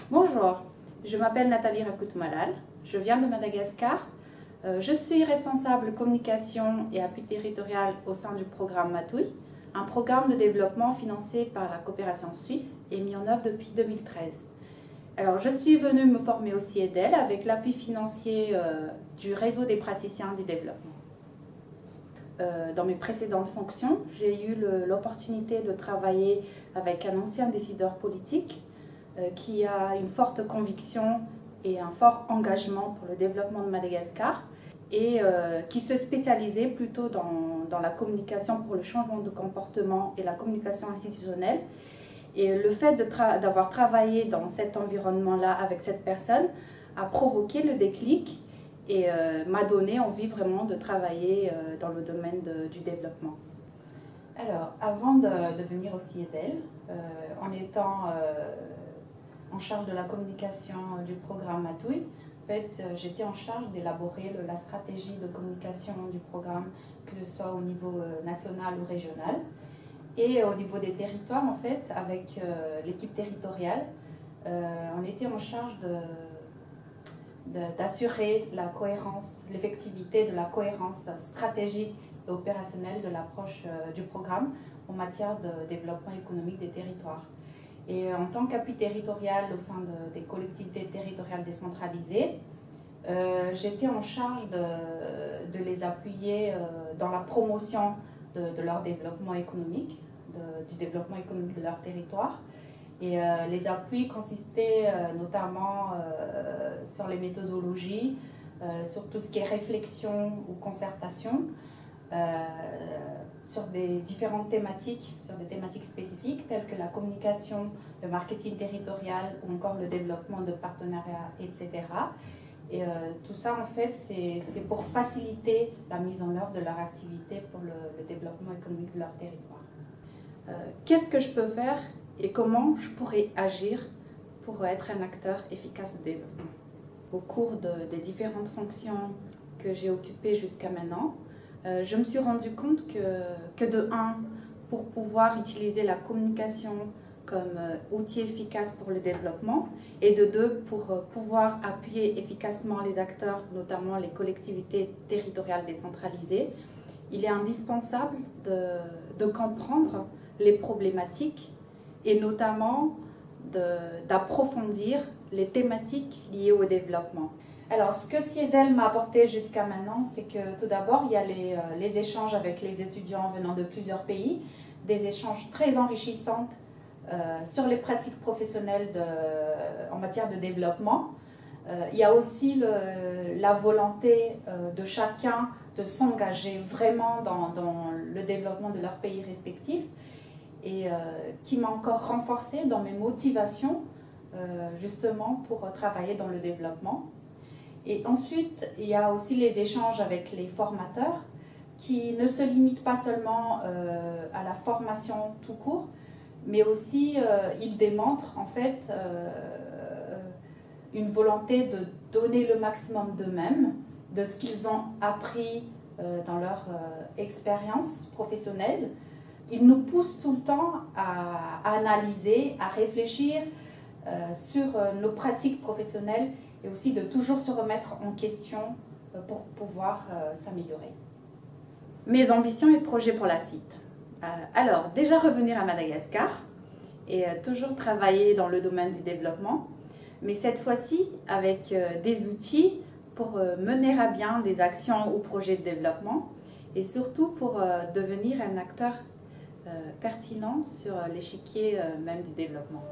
Bonjour, je m'appelle Nathalie Rakout-Malal, je viens de Madagascar. Je suis responsable communication et appui territorial au sein du programme Matouy, un programme de développement financé par la coopération suisse et mis en œuvre depuis 2013. Alors, je suis venue me former au CIEDEL avec l'appui financier du réseau des praticiens du développement. Dans mes précédentes fonctions, j'ai eu l'opportunité de travailler avec un ancien décideur politique qui a une forte conviction et un fort engagement pour le développement de Madagascar et qui se spécialisait plutôt dans la communication pour le changement de comportement et la communication institutionnelle. Et le fait d'avoir travaillé dans cet environnement-là avec cette personne a provoqué le déclic et m'a donné envie vraiment de travailler dans le domaine du développement. Alors, avant de venir au CIEDEL, en étant en charge de la communication du programme Matouy, en fait, j'étais en charge d'élaborer la stratégie de communication du programme, que ce soit au niveau national ou régional. Et au niveau des territoires, en fait, avec l'équipe territoriale, on était en charge d'assurer la cohérence, l'effectivité de la cohérence stratégique et opérationnelle de l'approche du programme en matière de développement économique des territoires. Et en tant qu'appui territorial au sein des collectivités territoriales décentralisées, j'étais en charge de les appuyer dans la promotion de leur développement économique, du développement économique de leur territoire. Et les appuis consistaient notamment sur les méthodologies, sur tout ce qui est réflexion ou concertation, sur des différentes thématiques, sur des thématiques spécifiques telles que la communication, le marketing territorial ou encore le développement de partenariats, etc. Et tout ça, en fait, c'est pour faciliter la mise en œuvre de leur activité pour le développement économique de leur territoire. Qu'est-ce que je peux faire et comment je pourrais agir pour être un acteur efficace de développement? Au cours des différentes fonctions que j'ai occupées jusqu'à maintenant, je me suis rendu compte que de un, pour pouvoir utiliser la communication comme outil efficace pour le développement, et de deux, pour pouvoir appuyer efficacement les acteurs, notamment les collectivités territoriales décentralisées, il est indispensable de comprendre les problématiques et notamment d'approfondir les thématiques liées au développement. Alors, ce que CIEDEL m'a apporté jusqu'à maintenant, c'est que tout d'abord, il y a les échanges avec les étudiants venant de plusieurs pays, des échanges très enrichissants sur les pratiques professionnelles en matière de développement. Il y a aussi la volonté de chacun de s'engager vraiment dans le développement de leur pays respectif et qui m'a encore renforcée dans mes motivations justement pour travailler dans le développement. Et ensuite, il y a aussi les échanges avec les formateurs qui ne se limitent pas seulement à la formation tout court, mais aussi ils démontrent en fait une volonté de donner le maximum d'eux-mêmes, de ce qu'ils ont appris dans leur expérience professionnelle. Ils nous poussent tout le temps à analyser, à réfléchir sur nos pratiques professionnelles et aussi de toujours se remettre en question pour pouvoir s'améliorer. Mes ambitions et projets pour la suite. Alors, déjà revenir à Madagascar et toujours travailler dans le domaine du développement, mais cette fois-ci avec des outils pour mener à bien des actions ou projets de développement et surtout pour devenir un acteur pertinent sur l'échiquier même du développement.